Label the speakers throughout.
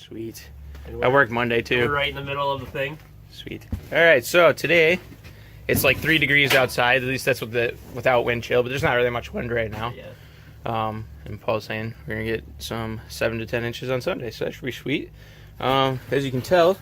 Speaker 1: Sweet. I work Monday too.
Speaker 2: We're right in the middle of the thing.
Speaker 1: Sweet. All right, so today it's like 3 degrees outside. At least that's with the without wind chill, but there's not really much wind right now.
Speaker 2: Yeah.
Speaker 1: And Paul's saying we're gonna get some 7 to 10 inches on Sunday, so that should be sweet. As you can tell,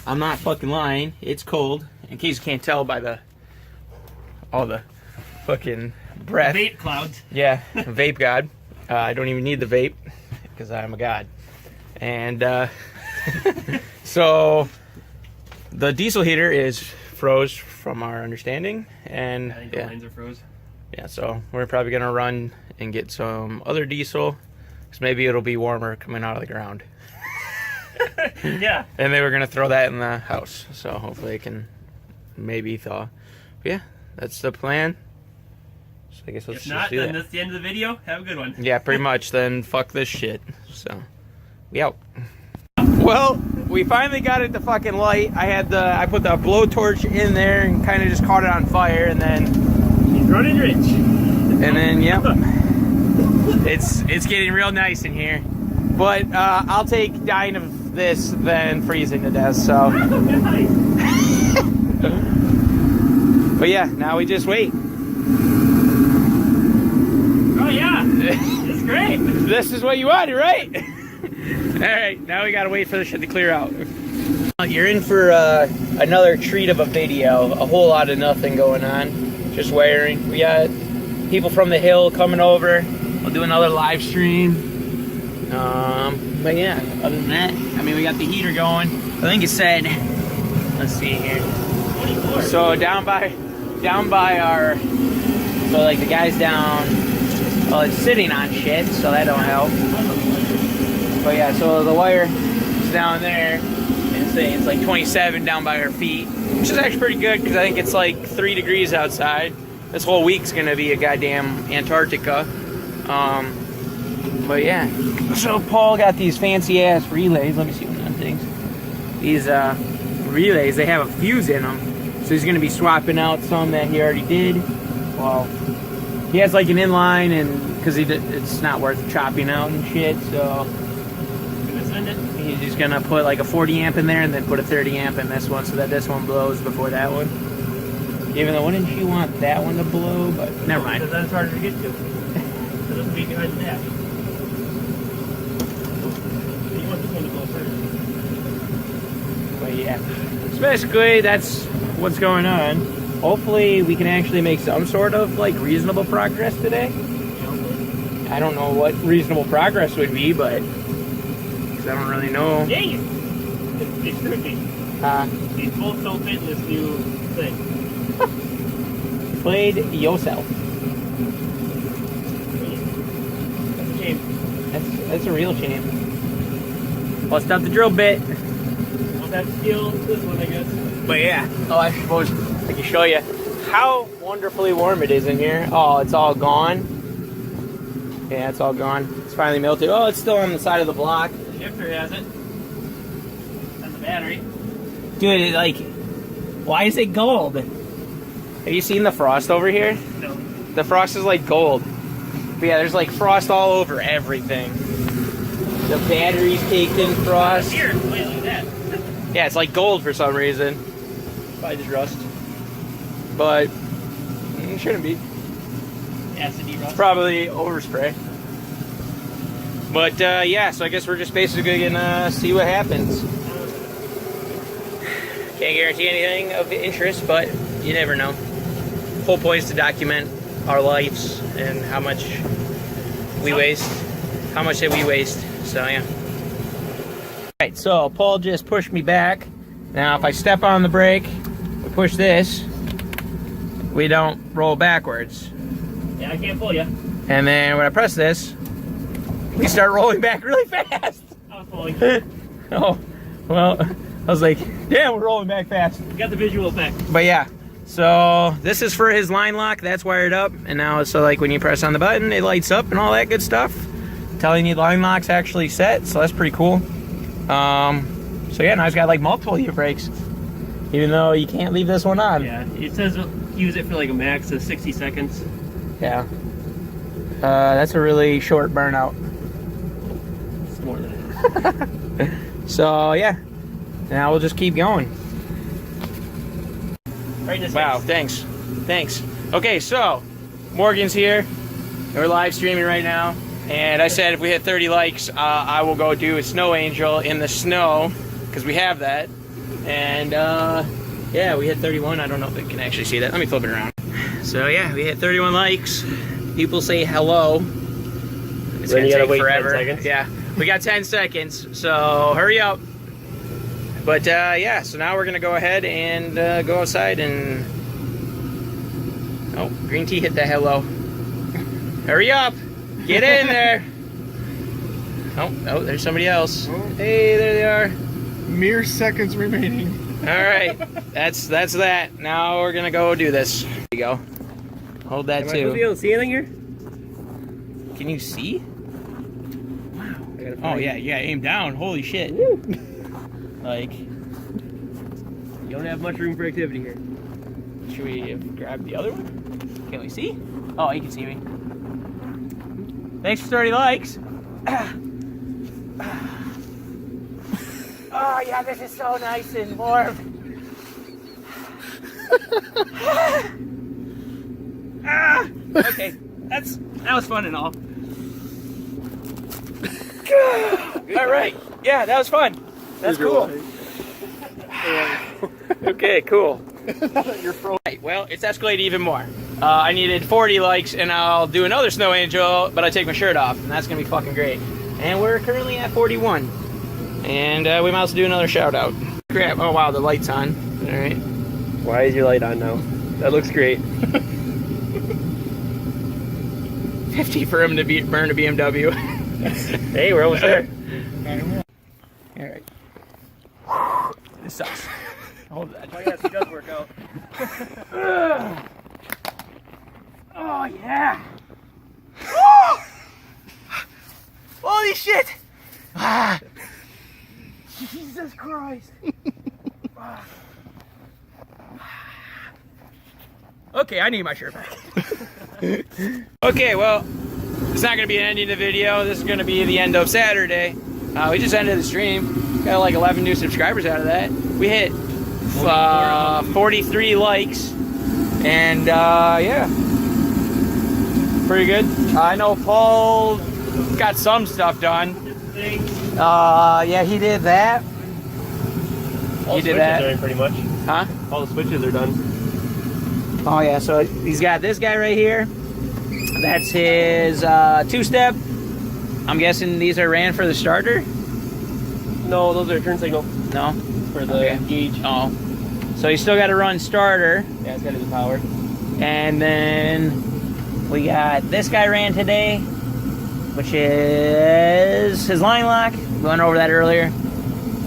Speaker 1: I'm not fucking lying. It's cold. In case you can't tell by all the fucking breath.
Speaker 2: Vape clouds.
Speaker 1: Yeah, vape god. I don't even need the vape because I'm a god. And so the diesel heater is froze from our understanding, and
Speaker 2: I think the lines are froze.
Speaker 1: Yeah, so we're probably gonna run and get some other diesel, because maybe it'll be warmer coming out of the ground.
Speaker 2: Yeah.
Speaker 1: And they were gonna throw that in the house, so hopefully it can maybe thaw. But yeah, that's the plan. So I guess let's
Speaker 2: If not,
Speaker 1: just do
Speaker 2: then
Speaker 1: that.
Speaker 2: that's the end of the video. Have a good one.
Speaker 1: Yeah, pretty much. Then fuck this shit. So we out. Well, we finally got it to fucking light. I put the blowtorch in there and kind of just caught it on fire, and then
Speaker 2: He's running rich.
Speaker 1: and then yep, it's getting real nice in here. But I'll take dying of this than freezing to death. So, but yeah, now we just wait.
Speaker 2: Oh yeah, it's great.
Speaker 1: This is what you wanted, right? All right, now we gotta wait for this shit to clear out. You're in for another treat of a video. A whole lot of nothing going on, just wiring. We got people from the hill coming over. We'll do another live stream. But yeah, other than that, I mean, we got the heater going. I think it said, let's see here.
Speaker 2: 24.
Speaker 1: So down by our, so like the guys down, well, it's sitting on shit, so that don't help. But yeah, so the wire is down there, and it's like 27 down by our feet, which is actually pretty good, because I think it's like 3 degrees outside. This whole week's gonna be a goddamn Antarctica. But yeah, so Paul got these fancy ass relays. Let me see one of them things. These relays, they have a fuse in them, so he's gonna be swapping out some that he already did. Well, he has like an inline, and because it's not worth chopping out and shit, so he's just gonna put like a 40 amp in there and then put a 30 amp in this one, so that this one blows before that one. Even though, wouldn't you want that one to blow? But never mind.
Speaker 2: Because that's harder to get to. So let's be behind the dash. You want this one to go first.
Speaker 1: But yeah, so basically that's what's going on. Hopefully we can actually make some sort of like reasonable progress today. I don't know what reasonable progress would be, but I don't really know.
Speaker 2: Dang it! It's tricky. These bolts don't fit in this new thing.
Speaker 1: Played yourself.
Speaker 2: That's a shame.
Speaker 1: That's a real shame. Bust out the drill bit.
Speaker 2: I'll have to steal this one, I guess.
Speaker 1: But yeah. Oh, I suppose I can show you how wonderfully warm it is in here. Oh, it's all gone. Yeah, it's all gone. It's finally melted. Oh, it's still on the side of the block.
Speaker 2: The shifter has it. And the battery.
Speaker 1: Dude, it, like, why is it gold? Have you seen the frost over here?
Speaker 2: No.
Speaker 1: The frost is like gold. But yeah, there's like frost all over everything. The battery's caked in frost.
Speaker 2: Here, wait, look at that.
Speaker 1: Yeah, it's like gold for some reason.
Speaker 2: Probably just rust.
Speaker 1: But it shouldn't be.
Speaker 2: Acidy rust.
Speaker 1: Probably overspray. But yeah, so I guess we're just basically gonna see what happens. Can't guarantee anything of interest, but you never know. Whole point is to document our lives and how much we waste. How much did we waste? So yeah. Alright, so Paul just pushed me back. Now if I step on the brake, we push this, we don't roll backwards.
Speaker 2: Yeah, I can't pull you.
Speaker 1: And then when I press this, we start rolling back really fast.
Speaker 2: I was pulling.
Speaker 1: Oh, well, I was like, damn, we're rolling back fast.
Speaker 2: You got the visual effect.
Speaker 1: But yeah, so this is for his line lock. That's wired up. And now, so like when you press on the button, it lights up and all that good stuff. Telling you line lock's actually set, so that's pretty cool. So yeah, now he's got like multiple U-brakes. Even though you can't leave this one on.
Speaker 2: Yeah, it says use it for like a max of 60 seconds.
Speaker 1: Yeah. That's a really short burnout.
Speaker 2: It's more than it is.
Speaker 1: So yeah, now we'll just keep going.
Speaker 2: Right in his
Speaker 1: Wow,
Speaker 2: face.
Speaker 1: thanks. Okay, so Morgan's here. We're live streaming right now, and I said if we hit 30 likes, I will go do a snow angel in the snow because we have that. And yeah, we hit 31. I don't know if they can actually see that. Let me flip it around. So yeah, we hit 31 likes. People say hello. It's
Speaker 2: Then
Speaker 1: gonna
Speaker 2: you gotta
Speaker 1: take
Speaker 2: wait
Speaker 1: forever.
Speaker 2: 10 seconds.
Speaker 1: Yeah, we got 10 seconds, so hurry up. But yeah, so now we're gonna go ahead and go outside and. Oh, green tea hit that hello. Hurry up! Get in there! Oh, there's somebody else. Hey, there they are.
Speaker 3: Mere seconds remaining.
Speaker 1: All right, that's that. Now we're gonna go do this. There you go. Hold that
Speaker 2: Am I supposed to be
Speaker 1: too.
Speaker 2: able to see anything here?
Speaker 1: Can you see?
Speaker 2: I gotta
Speaker 1: Oh
Speaker 2: find-
Speaker 1: yeah, aim down. Holy shit!
Speaker 2: Woo.
Speaker 1: Like,
Speaker 2: You don't have much room for activity here.
Speaker 1: should we grab the other one? Can we see? Oh, you can see me. Thanks for 30 likes. Oh yeah, this is so nice and warm. Okay, that was fun and all. All right, yeah, that was fun. That's cool. Okay, cool.
Speaker 3: You're frozen.
Speaker 1: Right, well, it's escalated even more. I needed 40 likes, and I'll do another snow angel, but I take my shirt off, and that's gonna be fucking great. And we're currently at 41, and we might also do another shout out. Crap! Oh wow, the light's on. All right.
Speaker 2: Why is your light on now? That looks great.
Speaker 1: 50 for him to burn a BMW.
Speaker 2: Hey, we're almost there.
Speaker 1: All right. This sucks. Hold that.
Speaker 2: Oh yes, it does work out.
Speaker 1: Oh yeah! Holy shit! Ah. Jesus Christ! Okay, I need my shirt back. Okay, well, it's not gonna be an ending of the video. This is gonna be the end of Saturday. We just ended the stream. Got like 11 new subscribers out of that. We hit 43 likes, and yeah, pretty good. I know Paul got some stuff done. Yeah, he did that.
Speaker 2: All
Speaker 1: He did
Speaker 2: switches
Speaker 1: that.
Speaker 2: are in pretty much.
Speaker 1: Huh?
Speaker 2: All the switches are done.
Speaker 1: Oh yeah, so he's got this guy right here. That's his two-step. I'm guessing these are ran for the starter?
Speaker 2: No, those are turn signal
Speaker 1: No?
Speaker 2: for the gauge.
Speaker 1: Oh. So you still got to run starter.
Speaker 2: Yeah, it's got to do the power.
Speaker 1: And then we got this guy ran today, which is his line lock. We went over that earlier.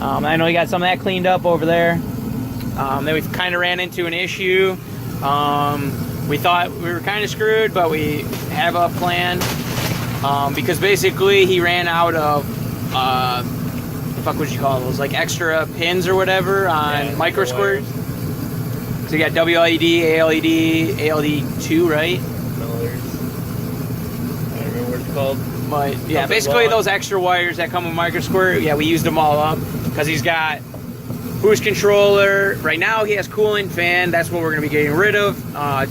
Speaker 1: I know he got some of that cleaned up over there. Then we kind of ran into an issue. We thought we were kind of screwed, but we have a plan. Because basically he ran out of, the fuck would you call those? Like extra pins or whatever on micro squirts. So you got WLED, ALED, ALD2, right?
Speaker 2: No, there's. I don't remember what it's called.
Speaker 1: But yeah,
Speaker 2: Something
Speaker 1: basically
Speaker 2: wrong.
Speaker 1: those extra wires that come with micro squirt, yeah, we used them all up because he's got boost controller. Right now he has coolant fan. That's what we're gonna be getting rid of.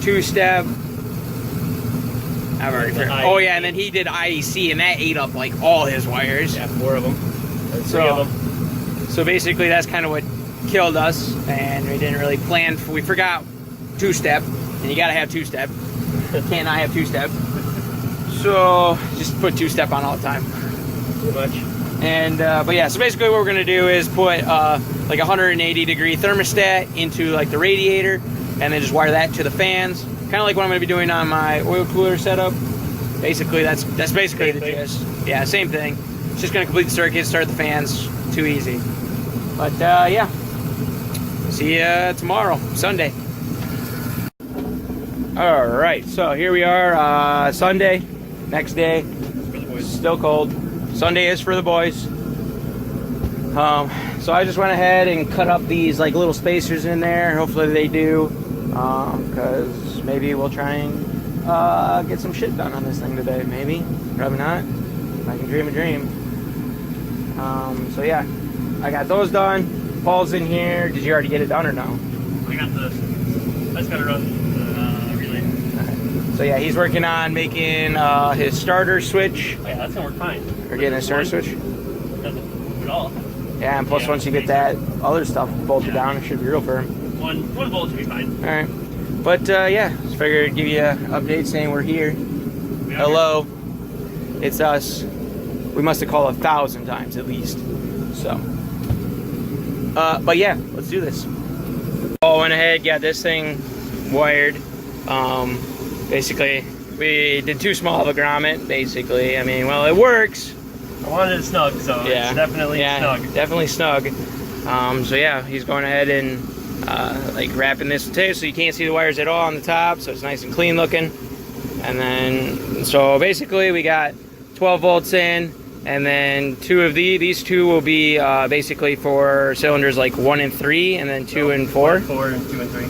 Speaker 1: Two-step. I've already forgot. Oh yeah, and then he did IEC, and that ate up like all his wires.
Speaker 2: Yeah, 4 of them. Or 3
Speaker 1: So-
Speaker 2: of them.
Speaker 1: So basically that's kind of what killed us, and we didn't really plan for, we forgot two-step, and you gotta have two-step. Can't not have two-step. So just put two-step on all the time.
Speaker 2: Pretty much.
Speaker 1: And but yeah, so basically what we're gonna do is put like a 180-degree thermostat into like the radiator, and then just wire that to the fans. Kind of like what I'm gonna be doing on my oil cooler setup. Basically, that's basically the gist. Yeah, same thing. It's just gonna complete the circuit, start the fans. Too easy. But yeah, see ya tomorrow, Sunday. All right, so here we are, Sunday, next day. Still cold. Sunday is for the boys. So I just went ahead and cut up these like little spacers in there. Hopefully they do, because maybe we'll try and get some shit done on this thing today. Maybe, probably not. I can dream a dream. So yeah, I got those done. Paul's in here. Did you already get it done or no?
Speaker 2: I just got to run the relay.
Speaker 1: Right. So yeah, he's working on making his starter switch.
Speaker 2: Oh, yeah, that's gonna work fine.
Speaker 1: Or getting a starter switch.
Speaker 2: Doesn't move at all.
Speaker 1: Yeah, and plus once you get that other stuff bolted down, it should be real firm.
Speaker 2: One bolt should be fine.
Speaker 1: All right. But yeah, just figured I'd give you an update saying we're here. Hello, it's us. We must have called 1,000 times at least. So, but yeah, let's do this. I went ahead, got this thing wired. Basically, we did too small of a grommet. Basically, I mean, well, it works.
Speaker 2: I wanted it snug, so
Speaker 1: Yeah,
Speaker 2: it's definitely snug.
Speaker 1: Definitely snug. So yeah, he's going ahead and like wrapping this tape so you can't see the wires at all on the top, so it's nice and clean looking. And then, so basically we got 12 volts in, and then these two will be basically for cylinders like 1 and 3, and then 2 and 4.
Speaker 2: 4 and 2 and 3.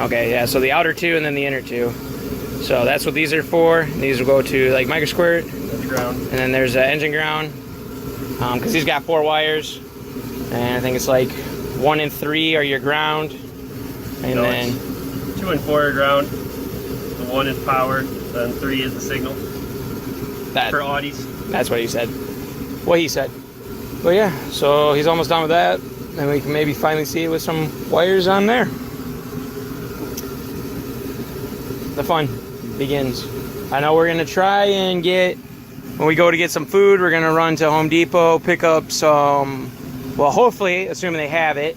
Speaker 1: Okay, yeah, so the outer 2 and then the inner 2. So that's what these are for. These will go to like micro squirt.
Speaker 2: That's ground.
Speaker 1: And then there's engine ground, because he's got 4 wires, and I think it's like 1 and 3 are your ground, and
Speaker 2: No,
Speaker 1: then
Speaker 2: 2 and 4 are ground. The 1 is power. Then 3 is the signal for Audis.
Speaker 1: That's what he said. What he said. But yeah, so he's almost done with that, and we can maybe finally see it with some wires on there. The fun begins. I know we're gonna try and when we go to get some food, we're gonna run to Home Depot, pick up some, well, hopefully, assuming they have it,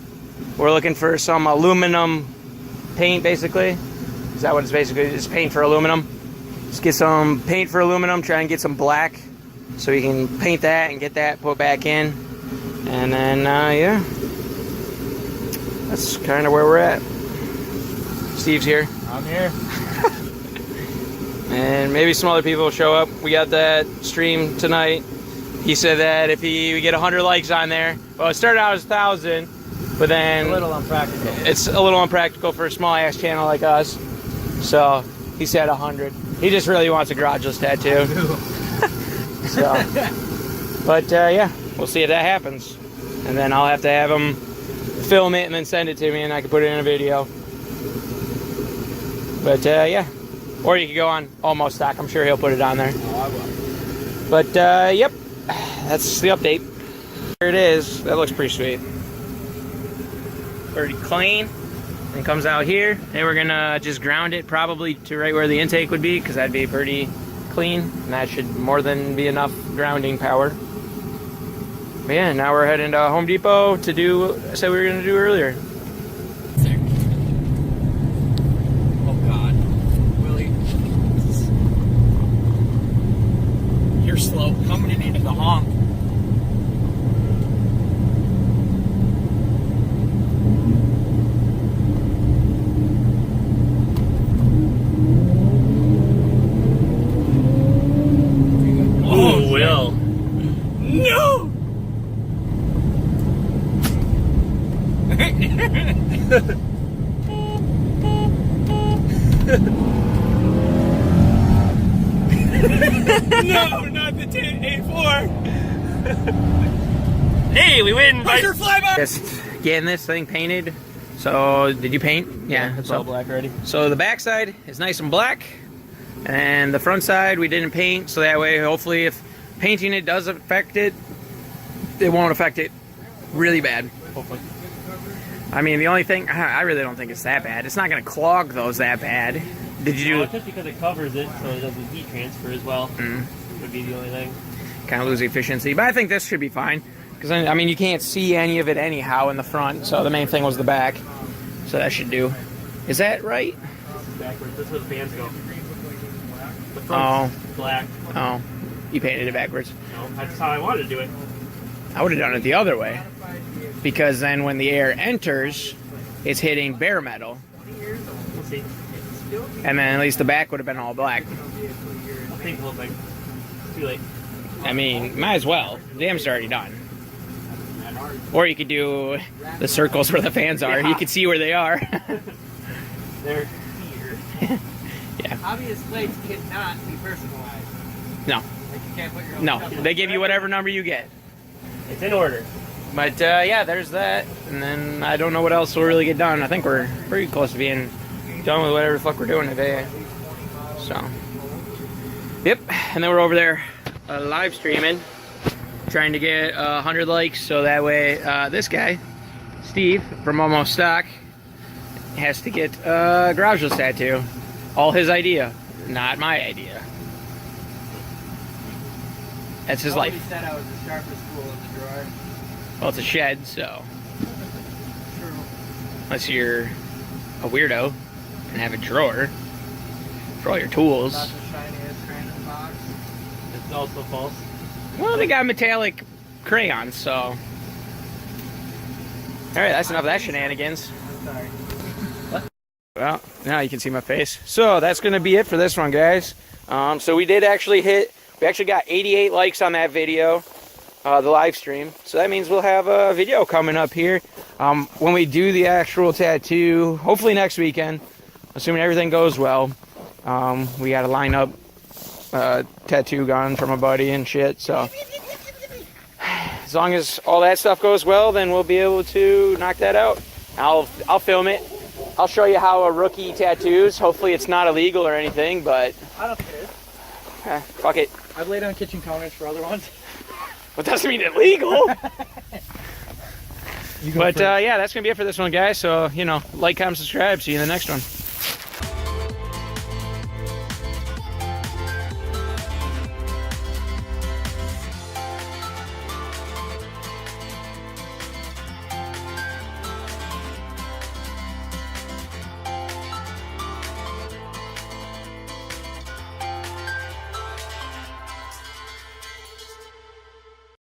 Speaker 1: we're looking for some aluminum paint, basically. Is that what it's basically? It's paint for aluminum. Let's get some paint for aluminum, try and get some black, so we can paint that and get that put back in. And then, yeah, that's kind of where we're at. Steve's here.
Speaker 3: I'm here.
Speaker 1: And maybe some other people will show up. We got that stream tonight. He said that if we get 100 likes on there, well, it started out as 1,000, but then
Speaker 3: A little unpractical.
Speaker 1: it's a little unpractical for a small ass channel like us. So he said 100. He just really wants a garageless tattoo. So, but yeah, we'll see if that happens. And then I'll have to have him film it and then send it to me, and I can put it in a video. But yeah, or you could go on Almost Stock. I'm sure he'll put it on there.
Speaker 3: Oh, I will.
Speaker 1: But yep, that's the update. Here it is. That looks pretty sweet. Pretty clean. And comes out here. And we're gonna just ground it probably to right where the intake would be, because that'd be pretty clean. And that should more than be enough grounding power. But yeah, now we're heading to Home Depot to do what I said we were gonna do earlier.
Speaker 3: Oh God, Willie, you're slow coming into the honk.
Speaker 2: Oh, Will.
Speaker 3: No. No, not the A4.
Speaker 2: Hey, we win!
Speaker 3: Push your flyby.
Speaker 1: Just getting this thing painted. So, did you paint? Yeah,
Speaker 3: It's
Speaker 1: so,
Speaker 3: all black already.
Speaker 1: So the back side is nice and black, and the front side we didn't paint, so that way hopefully if painting it does affect it, it won't affect it really bad.
Speaker 2: Hopefully.
Speaker 1: I mean, the only thing, I really don't think it's that bad. It's not going to clog those that bad. Did you
Speaker 2: No,
Speaker 1: do
Speaker 2: it's just because it covers it, so it doesn't heat transfer as well. Would be the only thing.
Speaker 1: kind of lose efficiency? But I think this should be fine, because I mean you can't see any of it anyhow in the front, so the main thing was the back. So that should do. Is that right?
Speaker 2: Backwards. That's where the fans go. The
Speaker 1: Oh.
Speaker 2: front's black.
Speaker 1: Oh, you painted it backwards.
Speaker 2: No, that's how I wanted to do it.
Speaker 1: I would have done it the other way, because then when the air enters, it's hitting bare metal,
Speaker 2: We'll see.
Speaker 1: and then at least the back would have been all black.
Speaker 2: I'll paint the whole thing. It's too late.
Speaker 1: I mean, might as well. The damage is already done. Or you could do the circles where the fans are.
Speaker 2: Yeah.
Speaker 1: You can see where they are.
Speaker 2: They're here.
Speaker 1: Yeah.
Speaker 3: Obvious plates cannot be personalized.
Speaker 1: No.
Speaker 3: Like you can't put your own
Speaker 1: No.
Speaker 3: stuff on.
Speaker 1: They give you whatever number you get.
Speaker 2: It's in order.
Speaker 1: But yeah, there's that. And then I don't know what else will really get done. I think we're pretty close to being done with whatever the fuck we're doing today. So, yep. And then we're over there live streaming, trying to get 100 likes, so that way this guy, Steve from Almost Stock, has to get a Garageless tattoo. All his idea, not my idea. That's his life.
Speaker 3: He said I was the sharpest tool in the drawer.
Speaker 1: Well, it's a shed, so
Speaker 3: True.
Speaker 1: unless you're a weirdo and have a drawer for all your tools.
Speaker 3: Not the shiniest crayon in the box. It's also false.
Speaker 1: Well, they got metallic crayons, so. All right, that's enough of that shenanigans.
Speaker 3: I'm sorry.
Speaker 1: Well, now you can see my face. So that's going to be it for this one, guys. So we actually got 88 likes on that video, the live stream. So that means we'll have a video coming up here when we do the actual tattoo, hopefully next weekend, assuming everything goes well. We got to line up tattoo gun from a buddy and shit. So as long as all that stuff goes well, then we'll be able to knock that out. I'll film it. I'll show you how a rookie tattoos. Hopefully it's not illegal or anything, but
Speaker 3: I don't care.
Speaker 1: fuck it.
Speaker 3: I've laid on kitchen counters for other ones.
Speaker 1: Well, doesn't mean illegal.
Speaker 3: You go
Speaker 1: But
Speaker 3: first.
Speaker 1: yeah, that's gonna be it for this one, guys. So, you know, like, comment, subscribe. See you in the next one.